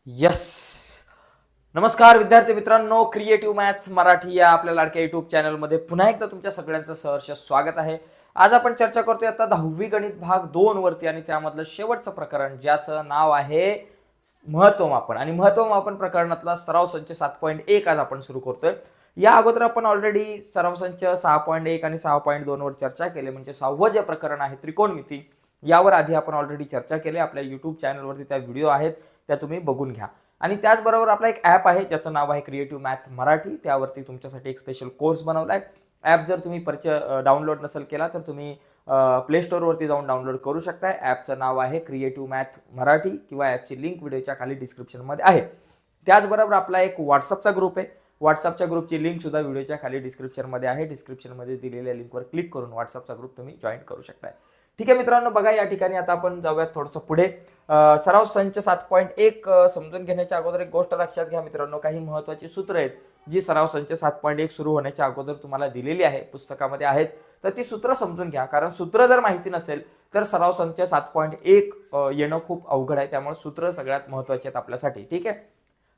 Yes. नमस्कार विद्यार्थी मित्रांनो, क्रिएटिव्ह मॅथ्स मराठी या आपल्या लाडक्या युट्यूब चॅनलमध्ये पुन्हा एकदा तुमच्या सगळ्यांचं सहर्ष स्वागत आहे. आज आपण चर्चा करतोय आता 10वी गणित भाग 2 वरती आणि त्यामधलं शेवटचं प्रकरण ज्याचं नाव आहे महत्वमापन. आणि महत्वमापन प्रकरणातला सराव संच 7.1 आज आपण सुरू करतोय. या अगोदर आपण ऑलरेडी सराव संच 6.1 आणि 6.2 वर चर्चा केली, म्हणजे 6वं जे प्रकरण आहे त्रिकोणमिती यावर आधी आपण ऑलरेडी चर्चा केली. आपल्या युट्यूब चॅनलवरती त्या व्हिडिओ आहेत, त्या तुम्ही बघून घ्या. आणि त्याचबरोबर आपला एक ॲप आहे ज्याचं नाव आहे क्रिएटिव्ह मॅथ मराठी. त्यावरती तुमच्यासाठी एक स्पेशल कोर्स बनवला आहे. ॲप जर तुम्ही डाउनलोड नसेल केला तर तुम्ही प्ले स्टोअरवरती जाऊन डाउनलोड करू शकताय. ॲपचं नाव आहे क्रिएटिव्ह मॅथ मराठी किंवा ॲपची लिंक व्हिडिओच्या खाली डिस्क्रिप्शनमध्ये आहे. त्याचबरोबर आपला एक व्हॉट्सअपचा ग्रुप आहे. व्हॉट्सअपच्या ग्रुपची लिंक सुद्धा व्हिडिओच्या खाली डिस्क्रिप्शनमध्ये आहे. डिस्क्रिप्शनमध्ये दिलेल्या लिंकवर क्लिक करून व्हॉट्सअपचा ग्रुप तुम्ही जॉईन करू शकताय. ठीक आहे मित्रांनो, बघा या ठिकाणी आता आपण जाऊयात थोडंसं पुढे. सराव संच 7.1 समजून घेण्याच्या अगोदर एक गोष्ट लक्षात घ्या मित्रांनो, काही महत्त्वाची सूत्र आहेत जी सराव संच 7.1 सुरू होण्याच्या अगोदर तुम्हाला दिलेली आहे, पुस्तकामध्ये आहेत. तर ती सूत्र समजून घ्या, कारण सूत्र जर माहिती नसेल तर सराव संच 7.1 येणं खूप अवघड आहे. त्यामुळे सूत्र सगळ्यात महत्त्वाची आहेत आपल्यासाठी. ठीक आहे,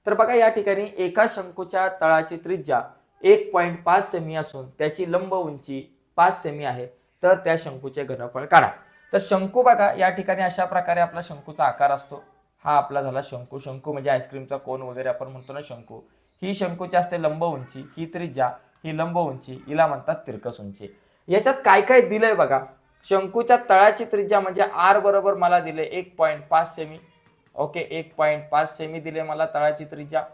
तर बघा या ठिकाणी एका शंकूच्या तळाची त्रिज्या 1.5 सेमी असून त्याची लंब उंची 5 सेमी आहे, तर त्या शंकूचे घनफळ काढा. तर शंकू बघा या ठिकाणी अशा प्रकारे आपला शंकूचा आकार असतो. हा आपला झाला शंकू. शंकू म्हणजे आईस्क्रीमचा कोन वगैरे आपण म्हणतो ना शंकू. ही शंकूची असते लंब उंची, ही त्रिज्या, ही लंब उंची, हिला म्हणतात तिरकस उंची. याच्यात काय काय दिलंय बघा. शंकूच्या तळाची त्रिज्या म्हणजे आर बरोबर मला दिले 1.5 सेमी. ओके, 1.5 सेमी दिले मला तळाची त्रिज्या.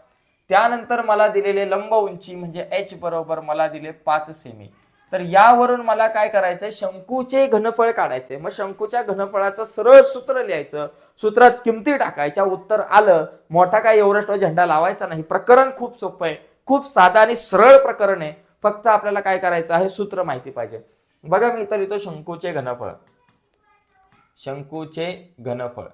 त्यानंतर मला दिलेले लंब उंची म्हणजे एच बरोबर मला दिले 5 सेमी. तर यावरून मला काय करायचंय, शंकूचे घनफळ काढायचे. मग शंकूच्या घनफळाचं सरळ सूत्र लिहायचं, सूत्रात किमती टाकायच्या, उत्तर आलं. मोठा काय एव्हरेस्ट झेंडा लावायचा नाही. प्रकरण खूप सोपं आहे, खूप साधा आणि सरळ प्रकरण आहे. फक्त आपल्याला काय करायचं आहे, सूत्र माहिती पाहिजे. बघा मी इथं लिहितो शंकूचे घनफळ. शंकूचे घनफळ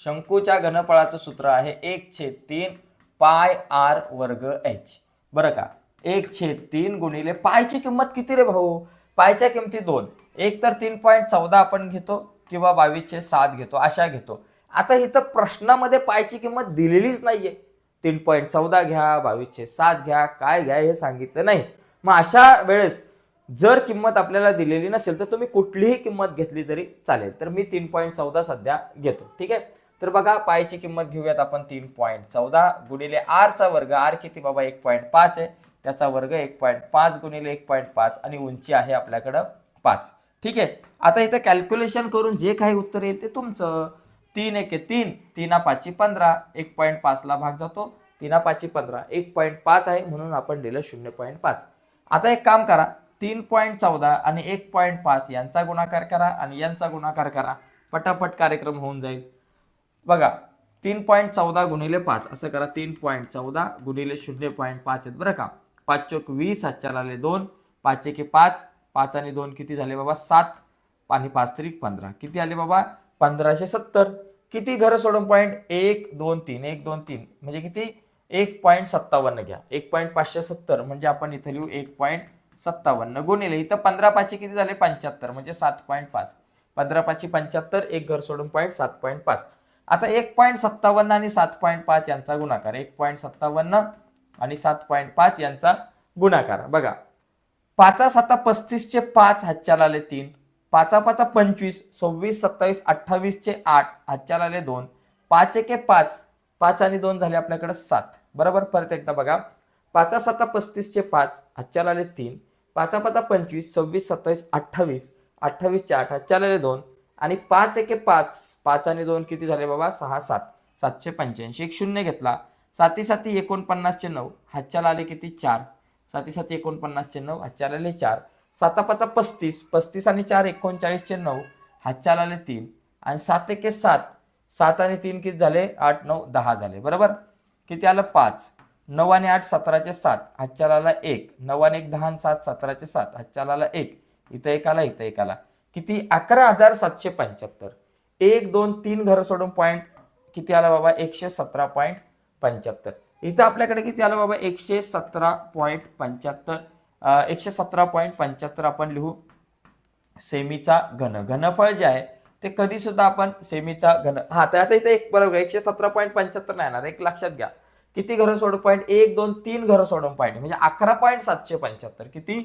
शंकूच्या घनफळाचं सूत्र आहे 1/3 पाय आर वर्ग एच. बरं का, 1/3 गुणिले पायची किंमत किती रे भाऊ? पायच्या किमती 2. एक तर 3.14 आपण घेतो किंवा 22/7 घेतो, अशा घेतो. आता इथं प्रश्नामध्ये पायची किंमत दिलेलीच नाहीये. 3.14 घ्या, 22/7 घ्या, काय घ्या हे सांगितलं नाही. मग अशा वेळेस जर किंमत आपल्याला दिलेली नसेल तर तुम्ही कुठलीही किंमत घेतली तरी चालेल. तर मी 3.14 सध्या घेतो. ठीक आहे, तर बघा पायची किंमत घेऊयात आपण 3.14 गुणिले आर चा वर्ग. आर किती बाबा? 1.5 आहे, त्याचा वर्ग 1.5 गुणिले 1.5 आणि उंची आहे आपल्याकडं 5. ठीक आहे, आता इथं कॅल्क्युलेशन करून जे काही उत्तर येईल ते तुमचं. 3 1 3, 3 5 15, 1.5 ला भाग जातो, 3 5 15, 1.5 आहे म्हणून आपण दिलं 0.5. आता एक काम करा, 3.14 आणि 1.5 यांचा गुणाकार करा आणि यांचा गुणाकार करा, पटापट कार्यक्रम होऊन जाईल. बघा 3.14 गुणिले 5 असं करा, 3.14 गुणिले 0.5 आहेत बरं का. 5 चोक 20, हातच्या आले 2, 5 1 5, 5 आणि 2 किती झाले बाबा? 7 आणि 5 त्रिक 15. किती आले बाबा? 1570. किती घर सोडून पॉईंट? 1 2 3, 1 2 3 म्हणजे किती? 1.57 घ्या. 1.570 म्हणजे आपण इथे लिहू 1.57 गुणिले इथं 15 5 किती झाले? 75 म्हणजे 7.5. 15 5 75, एक घर सोडून पॉईंट 7.5. आता 1.57 आणि 7.5 यांचा गुणाकार, 1.57 आणि 7.5 यांचा गुणाकार. बघा 5 7 35 चे 5, हातच्या आले 3, 5 5 25, 26 27 28 चे 8, हातच्या आले 2, 5 1 5, 5 आणि 2 झाले आपल्याकडे 7. बरोबर, परत एकदा बघा 5 7 35 चे 5, हातच्या आले 3, 5 5 25, 26 27 28, 28 चे 8, हातच्या आले 2 आणि 5 1 5, 5 आणि 2 किती झाले बाबा? 6 7, 785. एक शून्य घेतला, 7 7 49 चे 9, हातच्या आले किती? 4, 7 7 49 चे 9, हातच्या आले 4, 7 5 35, 35 आणि 4 39 चे 9, हातच्या आले 3 आणि 7 1 7, 7 आणि 3 किती झाले? 8 9 10 झाले. बरोबर, किती आलं? 5, 9 आणि 8 17 चे 7, हातच्या आला 1, 9 आणि 1 10 आणि 7 17 चे 7, हातच्या आला 1, इथं एक आला, इथं एक आला. किती? 11,775. 1 2 3 घर सोडून पॉईंट किती आला बाबा? 117.75. इथं आपल्याकडे किती आलं बाबा? 117.75. 117.75 आपण लिहू सेमीचा घनफळ जे आहे ते कधी सुद्धा आपण सेमीचा घन तर आता इथे एक बरोबर 117.75 नाही येणार. एक लक्षात घ्या किती घरं सोडून पॉईंट 1 2 3 घरं सोडून पॉईंट म्हणजे 11.775 किती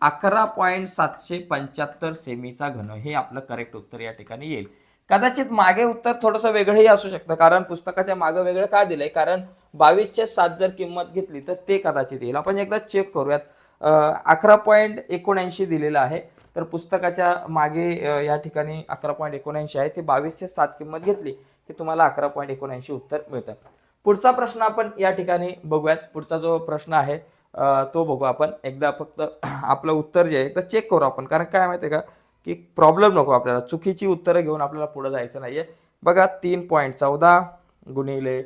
11.775 सेमीचा घन हे आपलं करेक्ट उत्तर या ठिकाणी येईल. कदाचित मागे उत्तर थोडंसं वेगळंही असू शकतं कारण पुस्तकाच्या मागे वेगळं का दिलंय कारण 22/7 जर किंमत घेतली तर ते कदाचित येईल. आपण एकदा चेक करूयात. 11.79 दिलेलं आहे तर पुस्तकाच्या मागे या ठिकाणी 11.79 आहे. ते 22/7 किंमत घेतली की तुम्हाला 11.79 उत्तर मिळतं. पुढचा प्रश्न आपण या ठिकाणी बघूयात. पुढचा जो प्रश्न आहे तो बघू आपण. एकदा फक्त आपलं उत्तर जे आहे तर चेक करू आपण कारण काय माहिती आहे का की प्रॉब्लेम नको आपल्याला चुकीची उत्तरं घेऊन आपल्याला पुढे जायचं नाहीये. बघा 3.14 गुणिले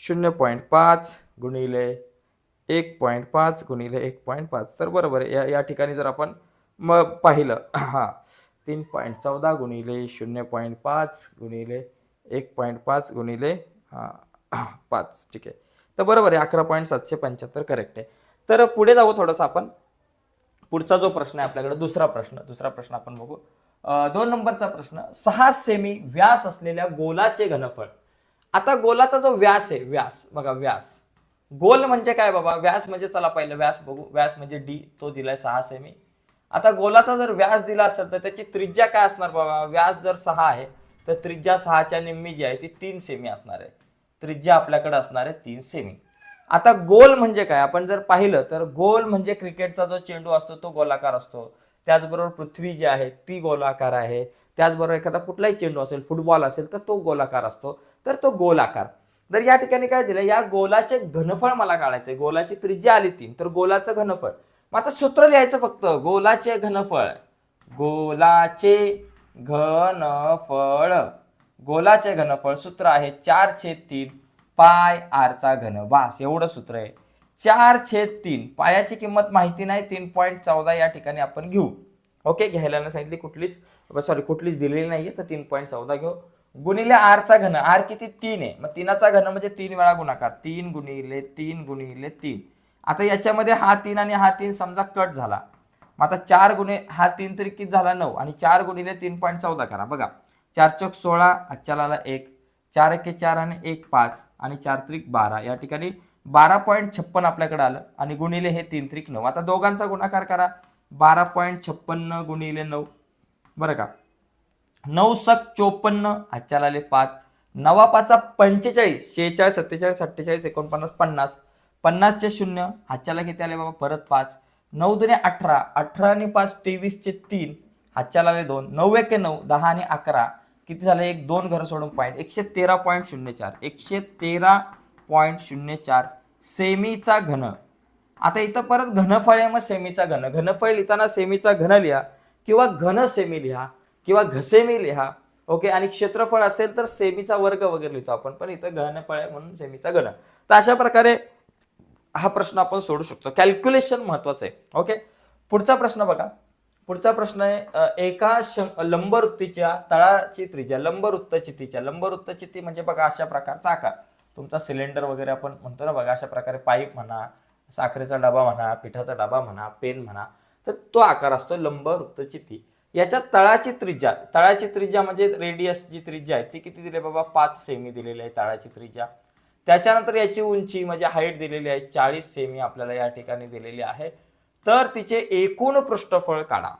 0.5 गुणिले 1.5 गुणिले 1.5 तर बरोबर आहे. या ठिकाणी जर आपण मग पाहिलं 3.14 गुणिले 0.5 गुणिले 1.5 गुणिले 5 ठीक आहे. तर बरोबर आहे 11.775 करेक्ट आहे. तर पुढे जाऊ थोडंसं आपण. पुढचा जो प्रश्न आहे आपल्याकडे दुसरा प्रश्न आपण बघू. 2 नंबरचा प्रश्न 6 सेमी व्यास असलेल्या गोलाचे घनफळ. आता गोलाचा जो व्यास आहे व्यास बघा व्यास गोल म्हणजे काय बाबा व्यास म्हणजे चला पहिलं व्यास बघू. व्यास म्हणजे डी तो दिलाय 6 सेमी. आता गोलाचा जर व्यास दिला असेल तर त्याची त्रिज्या काय असणार बाबा व्यास जर 6 आहे तर त्रिज्या 6च्या निम्मी जी आहे ती 3 सेमी असणार आहे. त्रिज्या आपल्याकडे असणार आहे 3 सेमी. आता गोल म्हणजे काय आपण जर पाहिलं तर गोल म्हणजे क्रिकेटचा जो चेंडू असतो तो गोलाकार असतो. त्याचबरोबर पृथ्वी जी आहे ती गोलाकार आहे. त्याचबरोबर एखादा कुठलाही चेंडू असेल फुटबॉल असेल तर तो गोलाकार असतो. तर तो गोलाकार तर या ठिकाणी काय दिलं या गोलाचे घनफळ मला काढायचंय. गोलाची त्रिज्या आली 3 तर गोलाचं घनफळ. मग आता सूत्र लिहायचं फक्त गोलाचे घनफळ गोलाचे घनफळ सूत्र आहे 4/3 पाय आर चा घन. बस एवढं सूत्र आहे 4/3. पायाची किंमत माहिती नाही 3.14 या ठिकाणी आपण घेऊ. ओके घ्यायला नाही सांगितली कुठलीच दिलेली नाहीये तर 3.14 घेऊ. गुणिले आर चा घन. आर किती 3 आहे मग 3चा घन म्हणजे 3 वेळा गुणाकार 3 गुणिले 3 गुणिले 3. आता याच्यामध्ये हा 3 आणि हा 3 समजा कट झाला. मग आता 4 गुणे हा 3 तरी किती झाला 9 आणि 4 गुणिले 3.14 करा बघा 4 चौक 16 हातच्याला आला 1 4 एके 4 आणि 1 5 आणि 4 त्रिक 12 या ठिकाणी 12.56 आपल्याकडे आलं आणि गुणिले हे 3 त्रिक 9. आता दोघांचा गुणाकार करा 12.56 गुणिले 9 बरं का 9 सक 54 हातच्याला आले 5 9 5 45 46 47 48 49 50 50 चे 0 हातच्याला किती आले बाबा परत 5 9 दुने 18 18 आणि 5 23 चे 3 हातच्याला आले 2 9 एके 9 10 आणि 11 किती झाले 1 2 घर सोडून पॉईंट 113.04 113.04 सेमीचा घन. आता इथं परत घनफळ आहे मग सेमीचा घन. घनफळ लिहिताना सेमीचा घन लिहा किंवा घन सेमी लिहा किंवा घसेमी लिहा. ओके आणि क्षेत्रफळ असेल तर सेमीचा वर्ग वगैरे लिहितो आपण पण इथं घनफळ आहे म्हणून सेमीचा घन. तर अशा प्रकारे हा प्रश्न आपण सोडू शकतो. कॅल्क्युलेशन महत्वाचं आहे. ओके पुढचा प्रश्न बघा. पुढचा प्रश्न आहे एका लंबवृत्तीच्या तळाची त्रिज्या लंबवृत्तचितीच्या म्हणजे बघा अशा प्रकारचा आकार तुमचा सिलेंडर वगैरे आपण म्हणतो ना बघा अशा प्रकारे पाईप म्हणा साखरेचा डबा म्हणा पिठाचा डबा म्हणा पेन म्हणा तर तो आकार असतो लंबवृत्तचिती. याच्या तळाची त्रिज्या म्हणजे रेडियस जी त्रिज्या आहे ती किती दिली बाबा 5 सेमी दिलेली आहे तळाची त्रिज्या. त्याच्यानंतर याची उंची म्हणजे हाईट दिलेली आहे 40 सेमी आपल्याला या ठिकाणी दिलेली आहे. तर तिचे एकूण पृष्ठफळ काढा.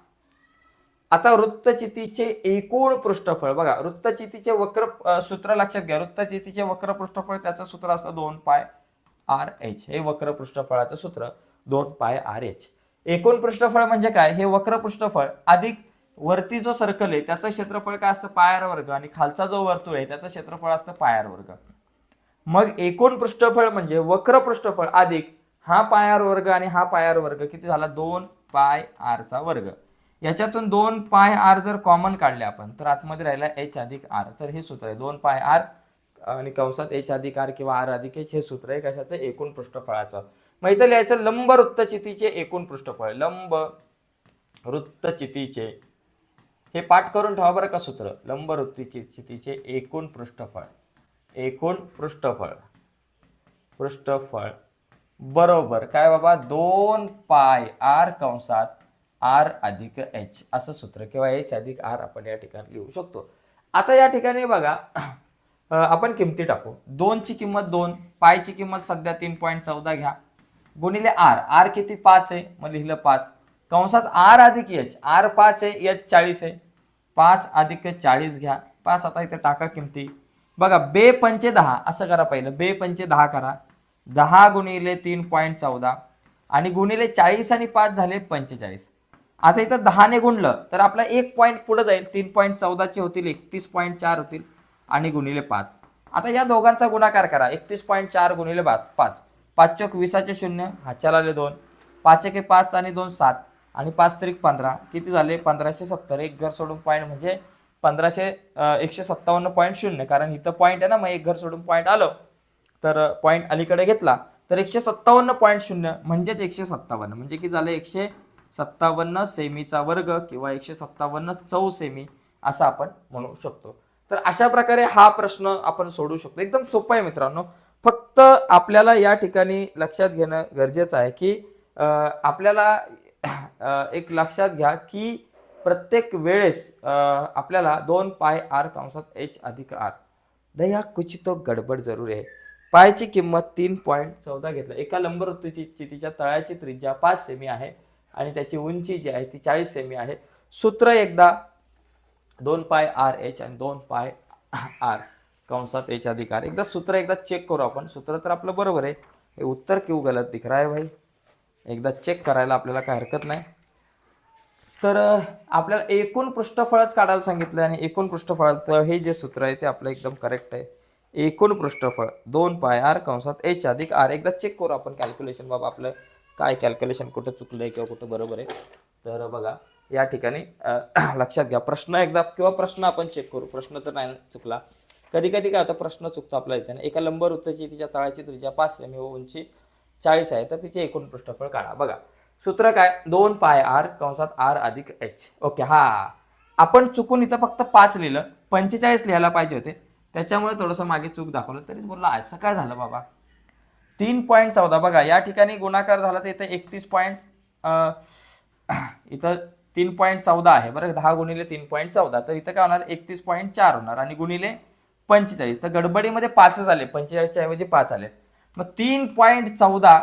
आता वृत्तचितीचे एकूण पृष्ठफळ बघा वृत्तचितीचे वक्र सूत्र लक्षात घ्या. वृत्तचितीचे वक्र पृष्ठफळ त्याचं सूत्र असतं 2πr/h. हे वक्र पृष्ठफळाचं सूत्र 2πr/h. एकूण पृष्ठफळ म्हणजे काय हे वक्र पृष्ठफळ अधिक वरती जो सर्कल आहे त्याचं क्षेत्रफळ काय असतं πr² आणि खालचा जो वर्तुळ आहे त्याचं क्षेत्रफळ असतं πr². मग एकूण पृष्ठफळ म्हणजे वक्र पृष्ठफळ अधिक हा πr² आणि हा πr² किती झाला 2πr². याच्यातून 2πr जर कॉमन काढले आपण तर आतमध्ये राहिला h अधिक r. तर हे सूत्र आहे 2πr आणि कंसात h अधिक r किंवा r अधिक h हे सूत्र आहे कशाचं एकूण पृष्ठफळाचं. मग इथं लिहायचं लंब वृत्तचितीचे एकूण पृष्ठफळ. लंब वृत्तचितीचे हे पाठ करून ठेवा बरं का सूत्र. लंब वृत्तचितीचे एकूण पृष्ठफळ बरोबर काय बाबा 2πr कंसात आर अधिक एच असं सूत्र किंवा एच अधिक आर आपण या ठिकाणी लिहू शकतो. आता या ठिकाणी बघा आपण किमती टाकू. 2 ची किंमत 2, पायची किंमत सध्या 3.14 घ्या गुणिले आर. आर किती 5 आहे मग लिहिलं 5 कंसात आर अधिक एच. आर 5 आहे एच 40 आहे 5 अधिक 40 घ्या 5. आता इथे टाका किमती बघा. बे पंचे 10 असं करा पहिलं. बे पंचे 10 करा. 10 गुणिले 3.14 आणि गुणिले 40 आणि 5 झाले 45. आता इथं 10 ने गुणलं तर आपला 1 पॉईंट पुढे जाईल. 3.14 चे होतील 31.4 होतील आणि गुणिले 5. आता या दोघांचा गुणाकार करा. 31.4 गुणिले 5. 5 चौक 20चे 0 हातच्याला आले 2. 5 एके 5 आणि 2 7 आणि 5 त्रिक 15 किती झाले 1570. एक घर सोडून पॉईंट म्हणजे 157.0 कारण इथं पॉईंट आहे ना मग एक घर सोडून पॉईंट आलं तर पॉईंट अलीकडे घेतला तर 157.0 म्हणजेच 157 म्हणजे की झालं 157 सेमीचा वर्ग किंवा 157 चौ सेमी असं आपण म्हणू शकतो. तर अशा प्रकारे हा प्रश्न आपण सोडू शकतो. एकदम सोपा आहे मित्रांनो. फक्त आपल्याला या ठिकाणी लक्षात घेणं गरजेचं आहे की आपल्याला एक लक्षात घ्या की प्रत्येक वेळेस आपल्याला 2 पाय आर कंसात एच अधिक आर दया कुछ तो गडबड जरूर आहे. पायची किंमत 3.14 घेतला. एका लंबवृत्ताची तिच्या तळाची त्रिज्या 5 सेमी आहे आणि त्याची उंची जी आहे ती 40 सेमी आहे. सूत्र एकदा 2 पाय आर एच आणि 2 पाय आर कंसात एच अधिक आर. एकदा सूत्र एकदा चेक करू आपण. सूत्र तर आपलं बरोबर आहे. हे उत्तर क्यों गलत दिख रहा है भाई. एकदा चेक करायला आपल्याला काय हरकत नाही. तर आपल्याला एकूण पृष्ठफळच काढायला सांगितलं आणि एकूण पृष्ठफळ हे जे सूत्र आहे ते आपलं एकदम करेक्ट आहे. एकूण पृष्ठफळ 2 पाय आर कंसात एच अधिक आर. एकदा चेक करू आपण कॅल्क्युलेशन बाबा आपलं काय कॅल्क्युलेशन कुठं चुकलंय किंवा कुठं बरोबर आहे. तर बघा या ठिकाणी लक्षात घ्या. प्रश्न एकदा किंवा प्रश्न आपण चेक करू. प्रश्न तर नाही चुकला. कधी कधी काय होतं प्रश्न चुकतो आपला इथे. एका लंबवृत्ताची तिच्या तळाची त्रिज्या 5 सेमी व उंची 40 आहे तर तिचे एकूण पृष्ठफळ काढा. बघा सूत्र काय 2 पाय आर कंसात आर अधिक एच. ओके हा आपण चुकून इथं फक्त 5 लिहिलं 45 लिहायला पाहिजे होते त्याच्यामुळे थोडंसं मागे चूक दाखवलं तरीच बोलला असं काय झालं बाबा. 3.14 बघा या ठिकाणी गुणाकार झाला तर इथं 31 इथं 3.14 आहे बरं. 10 गुणिले 3.14 तर इथं काय होणार 31.4 होणार आणि गुणिले 45 तर गडबडीमध्ये 5 झाले 45च्या ऐवजी 5 आले. मग 3.14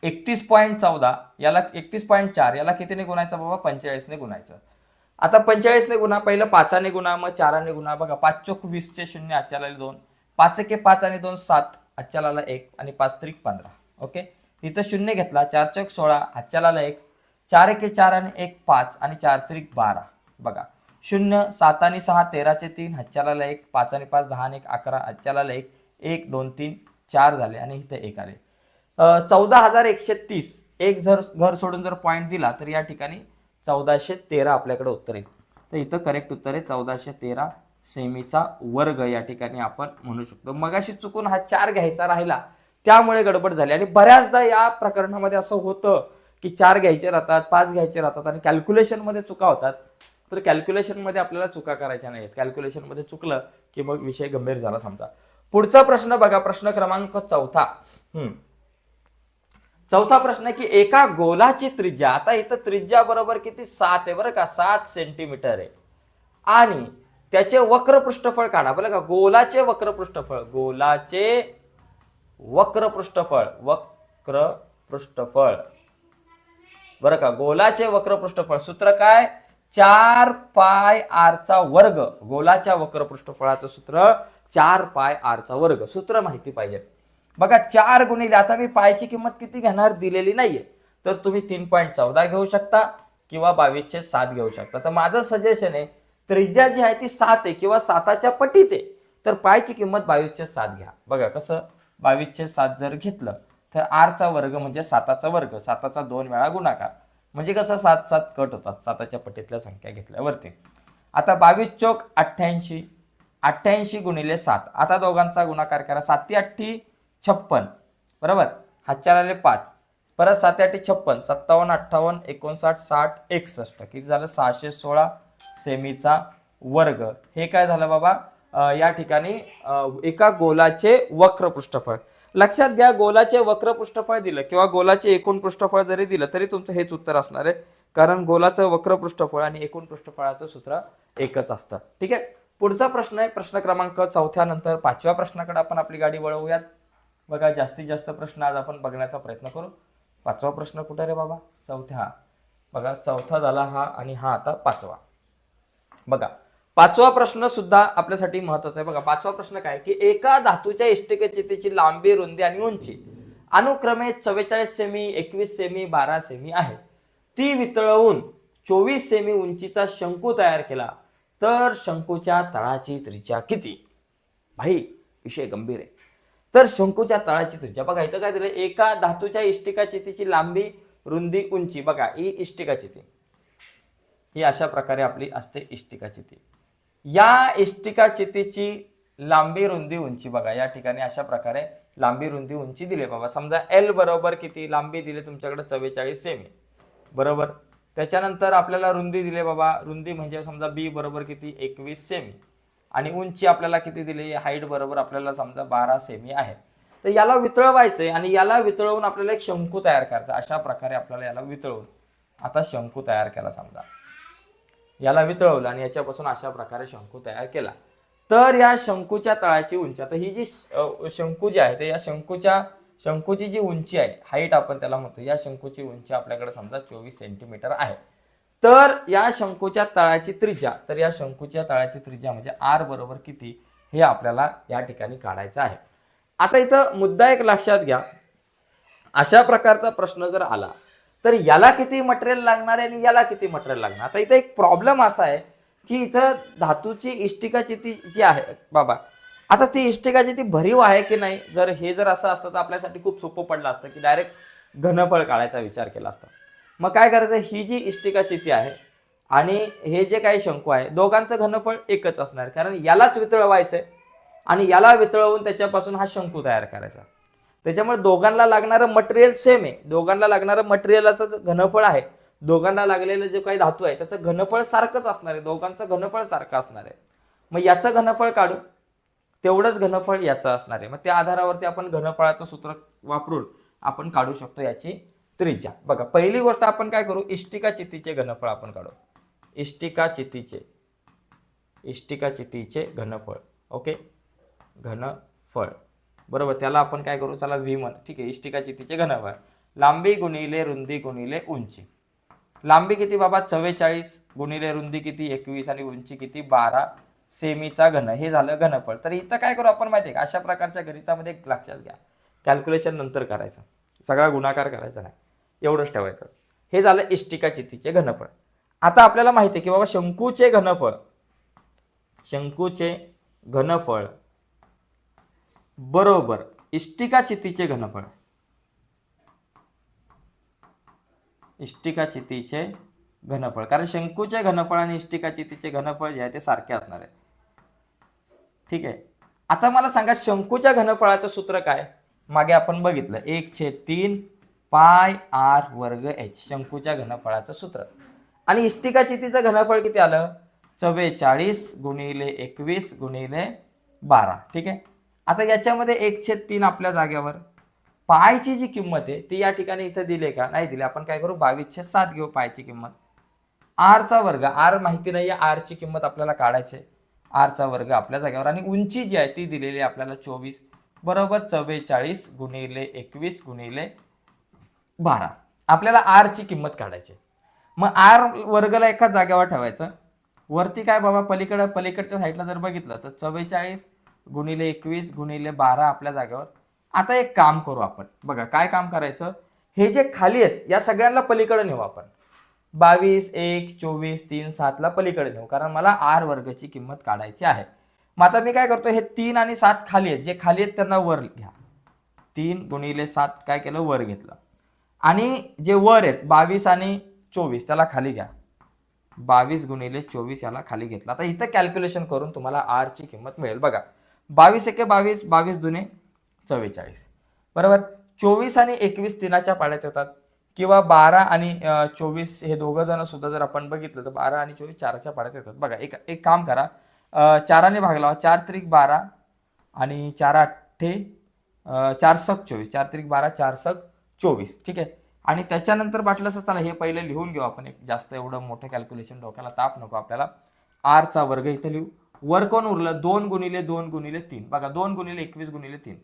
31.14 याला 31.4 याला कितीने गुणायचं बाबा 45 ने गुणायचं. आता 45 ने गुणा पहिलं 5 ने गुणा मग 4 ने गुणा. बघा 5 चौक 20 चे 0 हातच्याला 2 5 एके 5 आणि 2 7 हातच्याला 1 आणि 5 त्रिक 15. ओके इथं 0 घेतला 4 चौक 16 हातच्याला 1 4 एके 4 आणि 1 5 आणि 4 त्रिक 12. बघा 0 7 आणि 6 13 चे 3 हातच्याला 1 5 आणि 5 10 आणि 1 11 हातच्याला 1 1 2 3 4 झाले आणि इथे 1 आले. 14,130 एक जर घर सोडून जर पॉईंट दिला तर या ठिकाणी 1413 आपल्याकडे उत्तर येईल. तर इथं करेक्ट उत्तर आहे 1413 सेमीचा वर्ग या ठिकाणी आपण म्हणू शकतो. मगाशी चुकून हा 4 घ्यायचा राहिला त्यामुळे गडबड झाली आणि बऱ्याचदा या प्रकरणामध्ये असं होतं की 4 घ्यायचे राहतात 5 घ्यायचे राहतात आणि कॅल्क्युलेशन मध्ये चुका होतात. तर कॅल्क्युलेशन मध्ये आपल्याला चुका करायच्या नाहीत. कॅल्क्युलेशन मध्ये चुकलं की मग विषय गंभीर झाला समजा. पुढचा प्रश्न बघा प्रश्न क्रमांक 4. चौथा प्रश्न आहे की एका गोलाची त्रिज्या आता इथं त्रिज्या बरोबर किती 7 आहे बरं का 7 सेंटीमीटर आहे आणि त्याचे वक्र पृष्ठफळ काढा. बरं का गोलाचे वक्र पृष्ठफळ बरं का गोलाचे वक्र पृष्ठफळ सूत्र काय 4 पाय आर चा वर्ग. गोलाच्या वक्र पृष्ठफळाचं सूत्र 4 पाय आर चा वर्ग. सूत्र माहिती पाहिजे. बघा 4 गुणिले आता मी पायची किंमत किती घेणार दिलेली नाहीये तर तुम्ही 3.14 घेऊ शकता किंवा 22/7 घेऊ शकता. तर माझं सजेशन आहे त्रिज्या जी आहे ती 7 आहे किंवा 7च्या पटीत आहे तर पायची किंमत 22/7 घ्या. बघा कसं 22/7 जर घेतलं तर आर चा वर्ग म्हणजे 7चा वर्ग 7चा 2 वेळा गुणाकार म्हणजे कसं 7 7 कट होतात 7च्या पटीतल्या संख्या घेतल्यावरती. आता 22 चौक 88 88 गुणिले 7 आता दोघांचा गुणाकार करा 7 8 56 बरोबर हातच्या आले 5 परत 7 8 56 57 58 59 60 61 किती झालं 616 सेमीचा वर्ग. हे काय झालं बाबा या ठिकाणी एका गोलाचे वक्र पृष्ठफळ. लक्षात घ्या गोलाचे वक्र पृष्ठफळ दिलं किंवा गोलाचे एकूण पृष्ठफळ जरी दिलं तरी तुमचं हेच उत्तर असणार आहे कारण गोलाचं वक्र पृष्ठफळ आणि एकूण पृष्ठफळाचं सूत्र एकच असतं. ठीक आहे, पुढचा प्रश्न आहे प्रश्न क्रमांक 4 नंतर 5व्या प्रश्नाकडे आपण आपली गाडी वळवूयात. बघा जास्तीत जास्त प्रश्न आज आपण बघण्याचा प्रयत्न करू. 5वा प्रश्न कुठे रे बाबा? 4था. बघा 4था झाला हा आणि हा आता 5वा. बघा 5वा प्रश्न सुद्धा आपल्यासाठी महत्वाचा आहे. बघा 5वा प्रश्न काय की एका धातूच्या इष्टिकाचितीची लांबी, रुंदी आणि उंची अनुक्रमे 44 सेमी, 21 सेमी, 12 सेमी आहे. ती वितळवून 24 सेमी उंचीचा शंकू तयार केला तर शंकूच्या तळाची त्रिज्या किती? भाई विषय गंभीर आहे. तर शंकूच्या तळाची त्रिज्या बघा इथं काय दिलं, एका धातूच्या इष्टिकाचितीची लांबी, रुंदी, उंची. बघा ही इष्टिकाचिती, ही अशा प्रकारे आपली असते इष्टिकाचिती. या इष्टिकाचितीची लांबी, रुंदी, उंची बघा या ठिकाणी अशा प्रकारे लांबी, रुंदी, उंची दिले बाबा. समजा एल बरोबर किती लांबी दिले तुमच्याकडे 44 सेमी बरोबर. त्याच्यानंतर आपल्याला रुंदी दिले बाबा, रुंदी म्हणजे समजा बी बरोबर किती 21 सेमी आणि उंची आपल्याला किती दिली, हाईट बरोबर आपल्याला समजा 12 सेमी आहे. तर याला वितळवायचंय आणि याला वितळवून आपल्याला एक शंकू तयार करायचा. अशा प्रकारे आपल्याला याला वितळवून आता शंकू तयार केला. समजा याला वितळवलं आणि याच्यापासून अशा प्रकारे शंकू तयार केला तर या शंकूच्या तळाची उंची, आता ही जी शंकू जी आहे ते या शंकूची जी उंची आहे, हाईट आपण त्याला म्हणतो, या शंकूची उंची आपल्याकडे समजा 24 सेंटीमीटर आहे. तर या शंकूच्या तळाची त्रिज्या, तर या शंकूच्या तळाची त्रिज्या म्हणजे आर बरोबर किती हे आपल्याला या ठिकाणी काढायचं आहे. आता इथं मुद्दा एक लक्षात घ्या, अशा प्रकारचा प्रश्न जर आला तर याला किती मटेरियल लागणार आहे आणि याला किती मटेरियल लागणार. आता इथं एक प्रॉब्लेम असा आहे की इथं धातूची इष्टिकाचिती जी आहे बाबा, आता ती इष्टिकाचिती भरीव आहे की नाही. जर हे जर असं असतं तर आपल्यासाठी खूप सोपं पडलं असतं की डायरेक्ट घनफळ काढायचा विचार केला असता. मग काय करायचं, ही जी इष्टिकाचिती आहे आणि हे जे काही शंकू आहे दोघांचं घनफळ एकच असणार, कारण यालाच वितळवायचंय आणि याला वितळवून त्याच्यापासून हा शंकू तयार करायचा. त्याच्यामुळे दोघांना लागणारं मटेरियल सेम आहे, दोघांना लागणारं मटेरियलाचं घनफळ आहे, दोघांना लागलेलं जे काही धातू आहे त्याचं घनफळ सारखंच असणार आहे, दोघांचं घनफळ सारखं असणार आहे. मग याचं घनफळ काढू, तेवढंच घनफळ याचं असणार आहे. मग त्या आधारावरती आपण घनफळाचं सूत्र वापरून आपण काढू शकतो याची त्रिज्या. बघा पहिली गोष्ट आपण काय करू, इष्टिकाचितीचे घनफळ आपण काढू. इष्टिकाचितीचे घनफळ. ओके, घनफळ बरोबर, त्याला आपण काय करू, चला व्ही म्हण. ठीक आहे, इष्टिकाचितीचे घनफळ लांबी गुणिले रुंदी गुणिले उंची. लांबी किती बाबा 44 गुणिले रुंदी किती 21 आणि उंची किती 12 सेमीचा घन, हे झालं घनफळ. तर इथं काय करू आपण माहिती आहे का, अशा प्रकारच्या गणितामध्ये एक लक्षात घ्या, कॅल्क्युलेशन नंतर करायचं, सगळा गुणाकार करायचा नाही, एवढंच ठेवायचं. हे झालं इष्टिकाचितीचे घनफळ. आता आपल्याला माहिती आहे की बाबा शंकूचे घनफळ बरोबर इष्टिकाचितीचे घनफळ. इष्टिकाचितीचे घनफळ, कारण शंकूचे घनफळ आणि इष्टिकाचितीचे घनफळ जे आहे ते सारखे असणार आहे. ठीक आहे, आता मला सांगा शंकूच्या घनफळाचं सूत्र काय, मागे आपण बघितलं 1/3 पाय आर वर्ग एच, शंकूच्या घनफळाचं सूत्र. आणि इष्टिकाचितीचं घनफळ किती आलं 44 गुणिले 21 गुणिले 12. ठीक आहे, आता याच्यामध्ये 1/3 आपल्या जागेवर, पायची जी किंमत आहे ती या ठिकाणी इथं दिले का, नाही दिले. आपण काय करू 22/7 घेऊ पायची किंमत. आरचा वर्ग, आर माहिती नाहीये, आरची किंमत आपल्याला काढायची, आरचा वर्ग आपल्या जागेवर. आणि उंची जी आहे ती दिलेली आपल्याला 24 बरोबर 44 गुणिले 21 गुणिले 12. आपल्याला आरची किंमत काढायची. मग आर वर्गला एका जागेवर ठेवायचं. वरती काय बाबा पलीकडच्या साईडला जर बघितलं तर 44 गुणिले 21 गुणिले 12 आपल्या जागेवर. आता एक काम करू आपण, बघा काय काम करायचं, हे जे खाली आहेत या सगळ्यांना पलीकडे नेऊ आपण. 22 1 24 3 7 ला पलीकडे नेऊ, कारण मला आर वर्गची किंमत काढायची आहे. मग आता मी काय करतो, हे 3 आणि 7 खाली आहेत, जे खाली आहेत त्यांना वर घ्या. 3 गुणिले 7 काय केलं, वर घेतलं. आणि जे वर आहेत 22 आणि 24 त्याला खाली घ्या. 22 गुणिले 24 याला खाली घेतला. आता इथं कॅल्क्युलेशन करून तुम्हाला आर ची किंमत मिळेल. बघा 22 एके 22, 22 दुने 44 बरोबर. 24 आणि 21 3च्या पाड्यात येतात, किंवा 12 आणि 24 हे दोघं जण सुद्धा जर आपण बघितलं तर 12 आणि 24 4च्या पाड्यात येतात. बघा एक काम करा, 4ने भागला, 4 त्रिक 12 आणि 4 8 4 सक 24, 4 त्रिक 12 4 सक 24. ठीक आहे, आणि त्याच्यानंतर वाटलं असं चला हे पहिले लिहून घेऊ आपण, एक जास्त एवढं मोठं कॅल्क्युलेशन डोक्याला ताप नको आपल्याला. आरचा वर्ग इथं लिहू, वर कोण उरलं 2 गुणिले 2 गुणिले 3, बघा 2 गुणिले 21 गुणिले 3,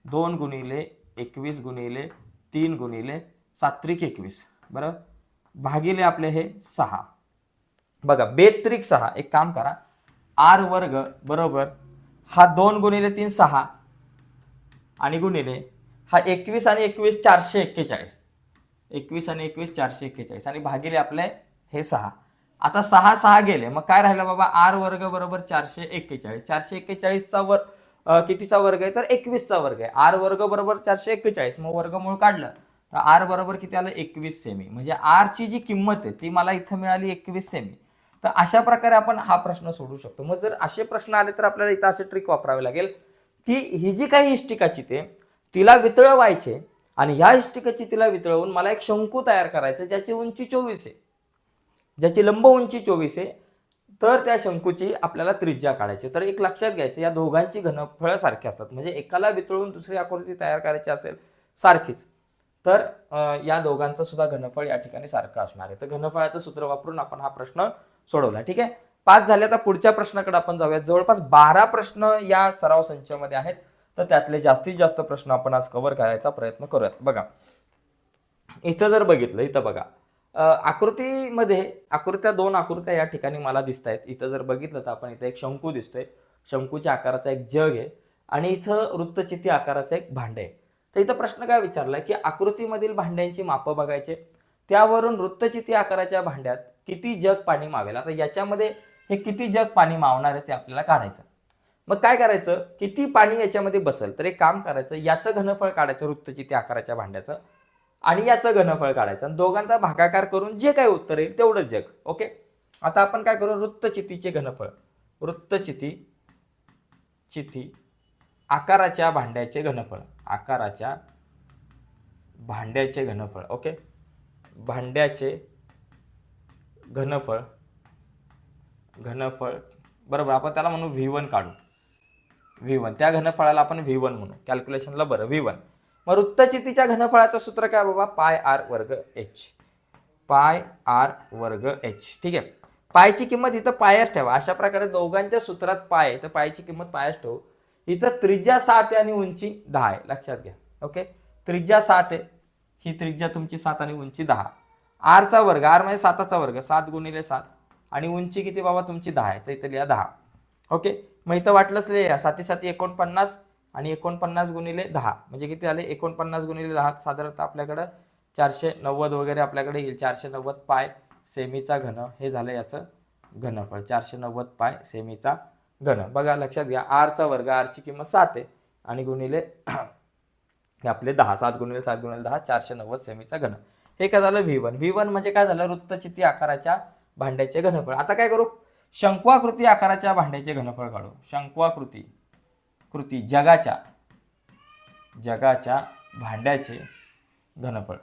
2 गुणिले 21 गुणिले 3 गुणिले 7 21, बरोबर, भागिले आपले हे 6, बघा 2 6, एक काम करा आर वर्ग बरोबर हा 2 गुणिले 3 6 आणि गुणिले हा 21 आणि 21 441, 21 आणि 21 441 आणि भागिले आपले हे 6. आता 6 6 गेले, मग काय राहिलं बाबा, आर वर्ग बरोबर 441, 441 चा वर्ग कितीचा वर्ग आहे तर 21 चा वर्ग आहे. आर वर्ग बरोबर 441, मग वर्गमूळ काढलं तर आर बरोबर किती आलं 21 सेमी, म्हणजे आर ची जी किंमत आहे ती मला इथं मिळाली 21 सेमी. तर अशा प्रकारे आपण हा प्रश्न सोडू शकतो. मग जर असे प्रश्न आले तर आपल्याला इथं असे ट्रिक वापरावे लागेल की ही जी काही इष्टिकाची ते तिला वितळवायचे आणि ह्या इष्टिकाची तिला वितळवून मला एक शंकू तयार करायचं ज्याची उंची 24 आहे, ज्याची लंब उंची 24 आहे, तर त्या शंकूची आपल्याला त्रिज्या काढायची. तर एक लक्षात घ्यायचं, या दोघांची घनफळं सारखी असतात, म्हणजे एकाला वितळून दुसरी आकृती तयार करायची असेल सारखीच तर या दोघांचं सुद्धा घनफळ या ठिकाणी सारखं असणार आहे. तर घनफळाचं सूत्र वापरून आपण हा प्रश्न सोडवला. ठीक आहे, 5 झाले. आता पुढच्या प्रश्नाकडे आपण जाऊयात. जवळपास 12 प्रश्न या सराव संचामध्ये आहेत, तर त्यातले जास्तीत जास्त प्रश्न आपण आज कव्हर करायचा प्रयत्न करूयात. बघा इथं जर बघितलं, इथं बघा आकृतीमध्ये आकृत्या 2 आकृत्या या ठिकाणी मला दिसत आहेत. इथं जर बघितलं तर आपण इथं एक शंकू दिसतोय, शंकूच्या आकाराचा एक जग आहे आणि इथं वृत्तचिती आकाराचं एक भांडे आहे. तर इथं प्रश्न काय विचारलाय की आकृतीमधील भांड्यांची मापं बघायचे, त्यावरून वृत्तचिती आकाराच्या भांड्यात किती जग पाणी मावेल. आता याच्यामध्ये हे किती जग पाणी मावणार आहे ते आपल्याला काढायचं. मग काय करायचं, किती पाणी याच्यामध्ये बसेल, तर एक काम करायचं, याचं घनफळ काढायचं वृत्तचिती आकाराच्या भांड्याचं आणि याचं घनफळ काढायचं आणि दोघांचा भागाकार करून जे काही उत्तर येईल तेवढंच जग. ओके, आता आपण काय करू, वृत्तचितीचे घनफळ, चिती आकाराच्या भांड्याचे घनफळ, आकाराच्या भांड्याचे घनफळ. ओके, भांड्याचे घनफळ बरोबर, आपण त्याला म्हणू V1 काढू, V1, त्या घनफळाला आपण V1 म्हणू कॅल्क्युलेशनला. बरं V1, मग वृत्तचितीच्या घनफळाचं सूत्र काय बाबा, पाय आर वर्ग एच, पाय आर वर्ग एच. ठीक आहे, पायची किंमत इथं पायच ठेवा. अशा प्रकारे दोघांच्या सूत्रात पाय आहे तर पायची किंमत पायच ठेवू. इथं त्रिज्या 7 आहे आणि उंची 10 आहे, लक्षात घ्या. ओके, त्रिज्या 7 आहे, ही त्रिज्या तुमची 7 आणि उंची 10. आरचा वर्ग, आर म्हणजे 7चा वर्ग, 7 गुणिले 7 आणि उंची किती बाबा तुमची 10 आहे, तर इथं लिहा 10. ओके, मग इथं वाटलंच लिहा 7 7 49 आणि 49 गुणिले 10 म्हणजे किती आले, 49 गुणिले 10 साधारणतः आपल्याकडं 490 वगैरे आपल्याकडे येईल. 490 पाय सेमीचा घन हे झालं याचं घनफळ, 490 पाय सेमीचा घन. बघा लक्षात घ्या, आरचा वर्ग, आरची किंमत 7 आहे आणि गुणिले आपले 10, 7 गुणिले 7 गुणिले 10, 490 सेमीचा घन. हे काय झालं V1. V1 म्हणजे काय झालं, वृत्तचिती आकाराच्या भांड्याचे घनफळ. आता काय करू, शंक्वाकृती आकाराच्या भांड्याचे घनफळ काढू. शंक्वाकृती जगाच्या भांड्याचे घनफळ,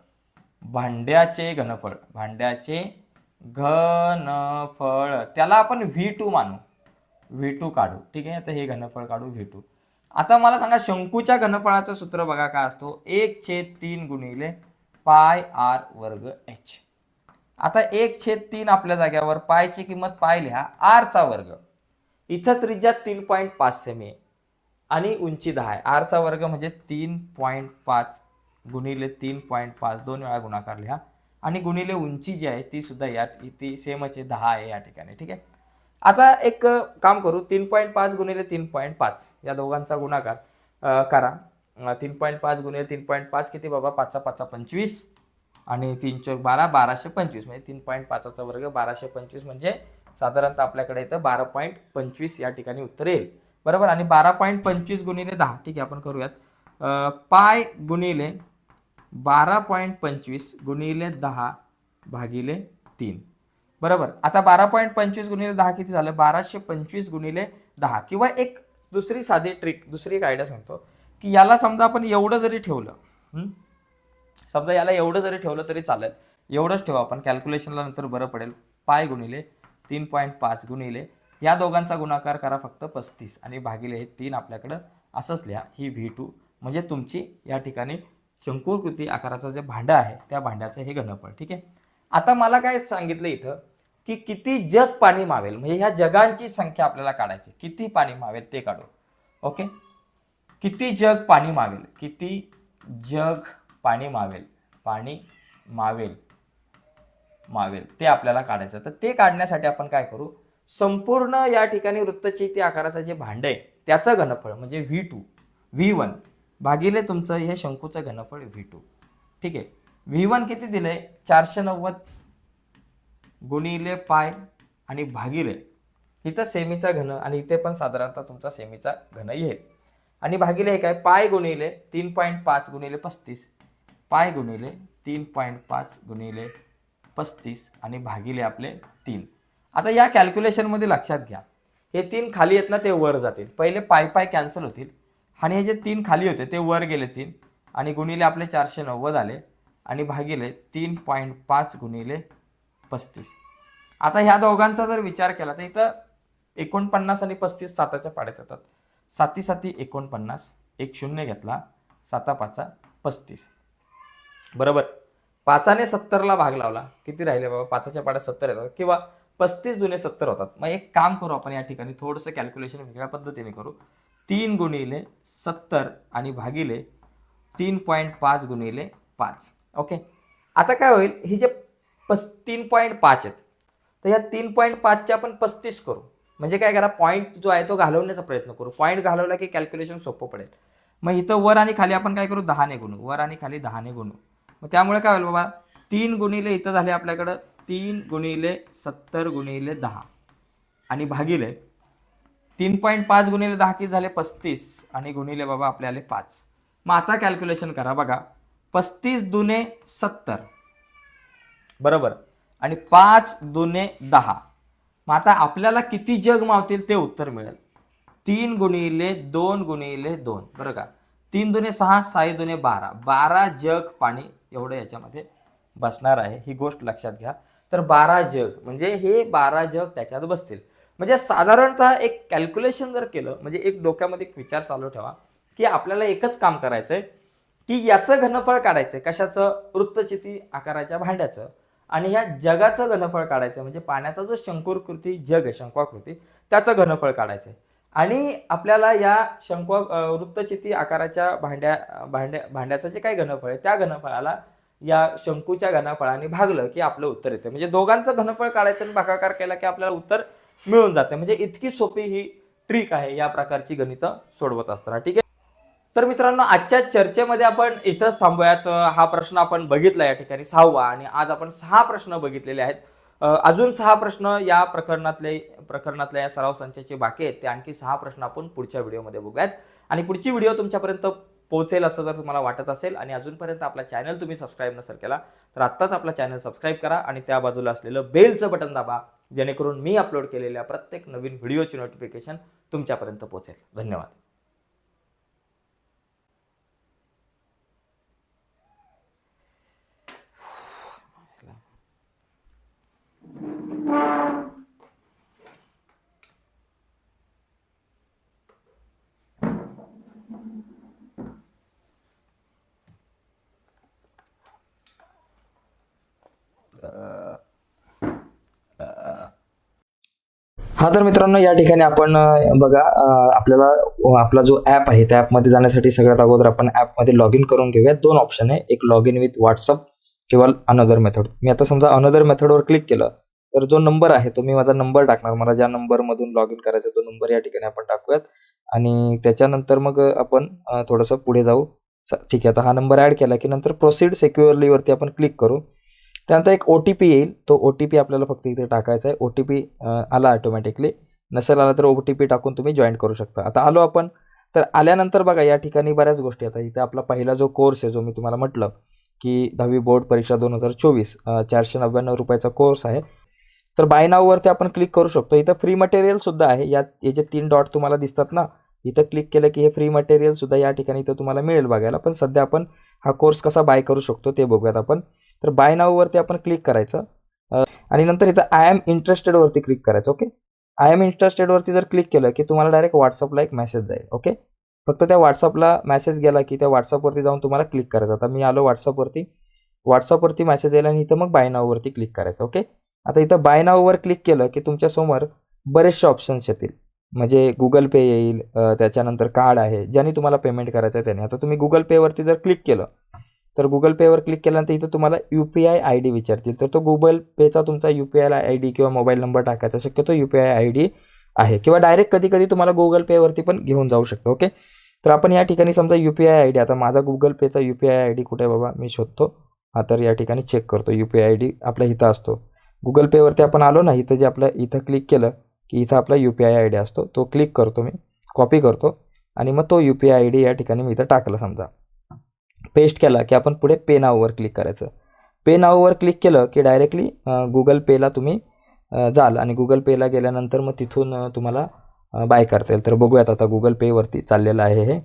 भांड्याचे घनफळ त्याला आपण V2 मानू, V2 काढू. ठीक आहे, तर हे घनफळ काढू V2. आता मला सांगा, शंकूच्या घनफळाचं सूत्र बघा काय असतो, 1/3 गुणिले पाय आर वर्ग एच. आता 1/3 आपल्या जाग्यावर, पायची किंमत पाय लिहा, आरचा वर्ग, इथं त्रिज्या 3.5 सेमी आहे आणि उंची 10 आहे. आरचा वर्ग म्हणजे 3.5 गुणिले 3.5, 2 वेळा गुणाकार लिहा आणि गुणिले उंची जी आहे ती सुद्धा या ती सेमच आहे, 10 आहे या ठिकाणी. ठीक आहे, आता एक काम करू, 3.5 गुणिले 3.5 या दोघांचा गुणाकार करा. 3.5 गुणिले 3.5 किती बाबा, 5 5 25 आणि 3 4 12, 1225 म्हणजे 3.5चा वर्ग 1225 म्हणजे साधारणतः आपल्याकडे इथं 12.25 या ठिकाणी उत्तर येईल. बरोबर, आणि 12.25 गुणिले 10. ठीक आहे, आपण करूयात, पाय गुणिले 12.25 गुणिले 10 भागिले 3. बरोबर, आता 12.25 गुणिले 10 किती झालं, 1225 गुणिले 10. किंवा एक दुसरी साधी ट्रिक, दुसरी एक आयडिया सांगतो की याला समजा आपण एवढं जरी ठेवलं, समजा याला एवढं जरी ठेवलं तरी चालेल, एवढंच ठेवा आपण, कॅल्क्युलेशनला नंतर बरं पडेल. पाय गुणिले 3.5 गुणिले या दोघांचा गुणाकार करा फक्त 35 आणि भागिले हे 3 आपल्याकडं असंच लिहा, ही V2 म्हणजे तुमची या ठिकाणी शंकूकृती आकाराचं जे भांडं आहे त्या भांड्याचं हे घनफळ. ठीक आहे. आता मला काय सांगितलं इथं की किती जग पाणी मावेल, म्हणजे ह्या जगांची संख्या आपल्याला काढायची. किती पाणी मावेल ते काढू. ओके. किती जग पाणी मावेल, किती जग पाणी मावेल, पाणी मावेल मावेल ते आपल्याला काढायचं. तर ते काढण्यासाठी आपण काय करू, संपूर्ण या ठिकाणी वृत्तचिती आकाराचं जे भांड आहे त्याचं घनफळ म्हणजे V2 V1 भागिले तुमचं हे शंकूचं घनफळ V2. ठीक आहे. V1 किती दिलंय 490 गुणिले पाय आणि भागिले इथं सेमीचा घन आणि इथे पण साधारणतः तुमचा सेमीचा घन येईल आणि भागिले हे काय पाय गुणिले 3.5 गुणिले 35 पाय गुणिले 3.5 गुणिले 35 आणि भागिले आपले 3. आता या कॅल्क्युलेशनमध्ये लक्षात घ्या हे 3 खाली आहेत ना ते वर जातील. पहिले पाय पाय कॅन्सल होतील आणि हे जे 3 खाली होते ते वर गेले 3 आणि गुणिले आपले 490 आले आणि भागिले 3.5 गुणिले 35. आता ह्या दोघांचा जर विचार केला तर इथं 49 आणि 35 साताच्या पाड्यात येतात. 7 7 49 एक शून्य घेतला 7 5 35 बरोबर. 5ने 70ला भाग लावला किती राहिले बाबा 5च्या पाड्यात 70 येतात किंवा 35 दुने 70 होतात. मग एक काम करू आपण या ठिकाणी थोडंसं कॅल्क्युलेशन वेगळ्या पद्धतीने करू. 3 गुणिले 70 आणि भागिले 3.5 गुणिले 5. ओके. आता काय होईल ही जे 3.5 आहेत तर या 3.5च्या आपण 35 करू. म्हणजे काय करा पॉईंट जो आहे तो घालवण्याचा प्रयत्न करू. पॉईंट घालवला की कॅल्क्युलेशन सोपं पडेल. मग इथं वर आणि खाली आपण काय करू 10ने गुणू. वर आणि खाली 10ने गुणू. मग त्यामुळे काय होईल बाबा 3 गुणिले इथं झाले आपल्याकडं 3 गुणिले 70 गुणिले 10 आणि भागिले 3.5 गुणिले 10 किती झाले 35 आणि गुणिले बाबा आपले आले 5. मग आता कॅल्क्युलेशन करा बघा 35 दुने 70 बरोबर आणि 5 दुने 10. मग आता आपल्याला किती जग मावतील ते उत्तर मिळेल. 3 गुणिले 2 गुणिले 2 बरं का 3 दुने 6 6 दुने 12 12 जग पाणी एवढं याच्यामध्ये बसणार आहे. ही गोष्ट लक्षात घ्या. तर 12 जग म्हणजे हे 12 जग त्याच्यात बसतील. म्हणजे साधारणतः एक कॅल्क्युलेशन जर केलं म्हणजे एक डोक्यामध्ये एक विचार चालू ठेवा की आपल्याला एकच काम करायचंय की याचं घनफळ काढायचंय. कशाचं वृत्तचिती आकाराच्या भांड्याचं आणि या जगाचं घनफळ काढायचं म्हणजे पाण्याचा जो शंकूकृती जग आहे शंकवाकृती त्याचं घनफळ काढायचं आहे. आणि आपल्याला या वृत्तचिती आकाराच्या भांड्याचं जे काही घनफळ आहे त्या घनफळाला या शंकूच्या घनफळाने भागलं की आपलं उत्तर येते. म्हणजे दोघांचं घनफळ काढायचं आणि भागाकार केला की आपल्याला उत्तर मिळून जाते. म्हणजे इतकी सोपी ही ट्रिक आहे या प्रकारची गणितं सोडवत असताना. ठीक आहे. तर मित्रांनो आजच्या चर्चेमध्ये आपण इथंच थांबूयात. हा प्रश्न आपण बघितला या ठिकाणी 6वा आणि आज आपण 6 प्रश्न बघितलेले आहेत. अजून 6 प्रश्न या प्रकरणातल्या या सराव संचाचे बाकी आहेत. ते आणखी 6 प्रश्न आपण पुढच्या व्हिडिओमध्ये बघूयात आणि पुढची व्हिडिओ तुमच्यापर्यंत पोहोचेल असं जर तुम्हाला वाटत असेल आणि अजूनपर्यंत आपला चॅनल तुम्ही सबस्क्राईब नसेल केला तर आत्ताच आपला चॅनल सबस्क्राईब करा आणि त्या बाजूला असलेलं बेलचं बटन दाबा जेणेकरून मी अपलोड केलेल्या प्रत्येक नवीन व्हिडिओची नोटिफिकेशन तुमच्यापर्यंत पोहोचेल. धन्यवाद. हा तर मित्रांनो या ठिकाणी आपण बघा आपल्याला आपला जो ॲप आहे त्या ॲपमध्ये जाण्यासाठी सगळ्यात अगोदर आपण ॲपमध्ये लॉग इन करून घेऊया. 2 ऑप्शन आहे. एक लॉग इन विथ व्हॉट्सअप किंवा अनदर मेथड. मी आता समजा अनदर मेथडवर क्लिक केलं तर जो नंबर आहे तो मी माझा नंबर टाकणार. मला ज्या नंबरमधून लॉग इन करायचा तो नंबर या ठिकाणी आपण टाकूयात आणि त्याच्यानंतर मग आपण थोडंसं पुढे जाऊ. ठीक आहे. आता हा नंबर ॲड केला की नंतर प्रोसीड सिक्युअरलीवरती आपण क्लिक करू. त्यानंतर एक OTP येईल. तो OTP आपल्याला फक्त इथे टाकायचा आहे. OTP आला ऑटोमॅटिकली. नसेल आला तर OTP टाकून तुम्ही जॉईन करू शकता. आता आलो आपण. तर आल्यानंतर बघा या ठिकाणी बऱ्याच गोष्टी आता इथे आपला पहिला जो कोर्स आहे जो मी तुम्हाला म्हटलं की 10वी बोर्ड परीक्षा 2024 499 रुपयाचा कोर्स आहे. तर बाय नाववरती आपण क्लिक करू शकतो. इथं फ्री मटेरियल सुद्धा आहे. याचे 3 डॉट तुम्हाला दिसतात ना. इथं क्लिक केलं की हे फ्री मटेरियल सुद्धा या ठिकाणी इथं तुम्हाला मिळेल बघायला. पण सध्या आपण हा कोर्स कसा बाय करू शकतो ते बघूयात आपण. तर बाय नाववरती आपण क्लिक करायचं आणि नंतर इथं आय एम इंटरेस्टेड वरती क्लिक करायचं. ओके. आय एम इंटरेस्टेड वरती जर क्लिक केलं की तुम्हाला डायरेक्ट व्हॉट्सअपला एक मेसेज जाईल. ओके. फक्त त्या व्हॉट्सअपला मेसेज गेला की त्या व्हॉट्सअपवरती जाऊन तुम्हाला क्लिक करायचं. आता मी आलो व्हॉट्सअपवरती मेसेज यायला आणि इथं मग बाय नाववरती क्लिक करायचं. ओके, आता इथं बाय नाववर क्लिक केलं की तुमच्यासमोर बरेचसे ऑप्शन्स येतील. म्हणजे गुगल पे येईल, त्याच्यानंतर कार्ड आहे ज्याने तुम्हाला पेमेंट करायचं आहे त्याने. आता तुम्ही गुगल पेवरती जर क्लिक केलं तर गुगल पेवर क्लिक केल्यानंतर इथं तुम्हाला UPI ID विचारतील. तर तो गुगल पेचा तुमचा UPI ID किंवा मोबाईल नंबर टाकायचा. शक्यतो UPI ID आहे किंवा डायरेक्ट कधी कधी तुम्हाला गुगल पेवरती पण घेऊन जाऊ शकतो. ओके, तर आपण या ठिकाणी समजा UPI ID, आता माझा गुगल पेचा UPI ID कुठे बाबा मी शोधतो. हा, तर या ठिकाणी चेक करतो. UPI ID आपल्या इथं असतो. गुगल पेवरती आपण आलो ना, इथं जे आपलं इथं क्लिक केलं की इथं आपला UPI ID असतो. तो क्लिक करतो, मी कॉपी करतो आणि मग तो UPI ID या ठिकाणी मी इथं टाकला. समजा पेस्ट केला की आपण पुढे पे नाववर क्लिक करायचं. पे नाववर क्लिक केलं की डायरेक्टली गुगल पेला तुम्ही जाल आणि गुगल पेला गेल्यानंतर मग तिथून तुम्हाला बाय करता येईल. तर बघूयात आता गुगल पेवरती चाललेलं आहे हे.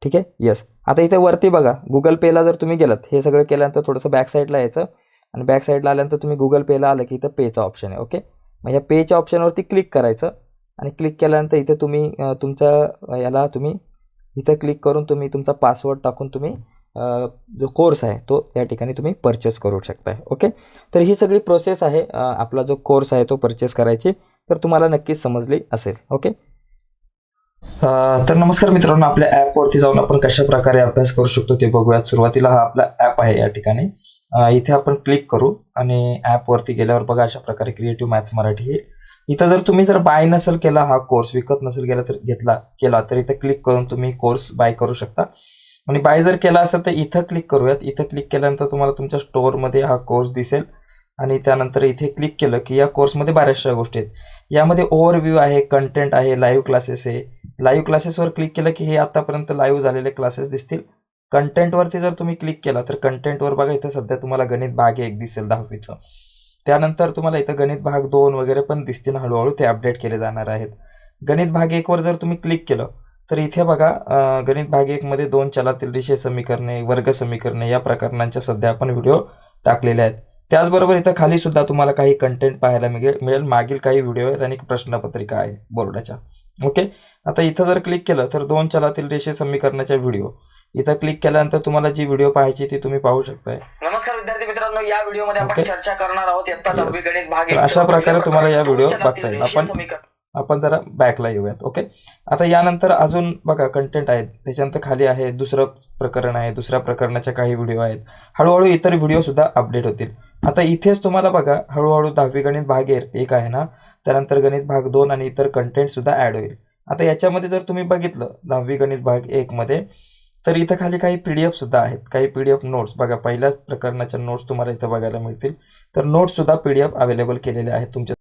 ठीक आहे, येस. आता इथे वरती बघा गुगल पेला जर तुम्ही गेलात, हे सगळं केल्यानंतर थोडंसं बॅक साईडला यायचं आणि बॅक साईडला आल्यानंतर तुम्ही गुगल पेला आलं की इथं पेचा ऑप्शन आहे. ओके, मग ह्या पेच्या ऑप्शनवरती क्लिक करायचं आणि क्लिक केल्यानंतर इथे तुम्ही तुमचा याला तुम्ही इथं क्लिक करून तुम्ही तुमचा पासवर्ड टाकून तुम्ही जो कोर्स आहे तो या ठिकाणी तुम्ही परचेस करू शकताय. ओके, तर ही सगळी प्रोसेस आहे आपला जो कोर्स आहे तो परचेस करायची. तर तुम्हाला नक्कीच समजली असेल. ओके, तर नमस्कार मित्रांनो, आपल्या ॲपवरती जाऊन आपण कशा प्रकारे अभ्यास करू शकतो ते बघूयात. सुरुवातीला हा आपला ॲप आहे. या ठिकाणी इथे आपण क्लिक करू आणि ॲपवरती गेल्यावर बघा अशा प्रकारे क्रिएटिव्ह मॅथ्स मराठी येईल. इथं जर तुम्ही बाय नसेल केला, हा कोर्स विकत नसेल गेला तर केला तर इथं क्लिक करून तुम्ही कोर्स बाय करू शकता. आणि बाय जर केला असेल तर इथं क्लिक करूयात. इथं क्लिक केल्यानंतर तुम्हाला तुमच्या स्टोअरमध्ये हा कोर्स दिसेल आणि त्यानंतर इथे क्लिक केलं की या कोर्समध्ये बऱ्याचशा गोष्टी आहेत. यामध्ये ओव्हरव्ह्यू आहे, कंटेंट आहे, लाईव्ह क्लासेस आहे. लाईव्ह क्लासेसवर क्लिक केलं की हे आतापर्यंत लाईव्ह झालेले क्लासेस दिसतील. कंटेंटवरती जर तुम्ही क्लिक केला तर कंटेंटवर बघा इथं सध्या तुम्हाला गणित भाग 1 दिसेल 10वीचं. त्यानंतर तुम्हाला इथं गणित भाग 2 वगैरे पण दिसतील. हळूहळू ते अपडेट केले जाणार आहेत. गणित भाग 1 वर जर तुम्ही क्लिक केलं तर इथे बघा गणित भाग 1 मध्ये 2 चलातील रेषीय समीकरणे, वर्ग समीकरणे या प्रकरणांच्या सध्या आपण व्हिडिओ टाकलेले आहेत. त्याचबरोबर इथं खाली सुद्धा तुम्हाला काही कंटेंट पाहायला मिळेल. मागील काही व्हिडिओ आहेत आणि प्रश्नपत्रिका आहे बोर्डाच्या. ओके, आता इथं जर क्लिक केलं तर 2 चलातील रेषीय समीकरणाच्या व्हिडिओ इथं क्लिक केल्यानंतर तुम्हाला जी व्हिडिओ पाहायची ती तुम्ही पाहू शकताय. नमस्कार विद्यार्थी मित्रांनो, या व्हिडिओमध्ये आपण चर्चा करणार आहोत इयत्ता 10वी गणित भाग 1. अशा प्रकारे तुम्हाला या व्हिडिओ बघता येईल. आपण जरा बॅकला येऊयात. ओके, आता यानंतर अजून बघा कंटेंट आहेत. त्याच्यानंतर खाली आहे दुसरं प्रकरण आहे. दुसऱ्या प्रकरणाच्या काही व्हिडिओ आहेत. हळूहळू इतर व्हिडिओ सुद्धा अपडेट होतील. आता इथेच तुम्हाला बघा हळूहळू 10वी गणित भाग 1 आहे ना, त्यानंतर गणित भाग 2 आणि इतर कंटेंट सुद्धा ऍड होईल. आता याच्यामध्ये जर तुम्ही बघितलं 10वी गणित भाग 1 मध्ये तर इथं खाली काही PDF सुद्धा आहेत. काही PDF नोट्स बघा, पहिल्याच प्रकरणाच्या नोट्स तुम्हाला इथं बघायला मिळतील. तर नोट्स सुद्धा PDF अवेलेबल केलेले आहेत तुमच्या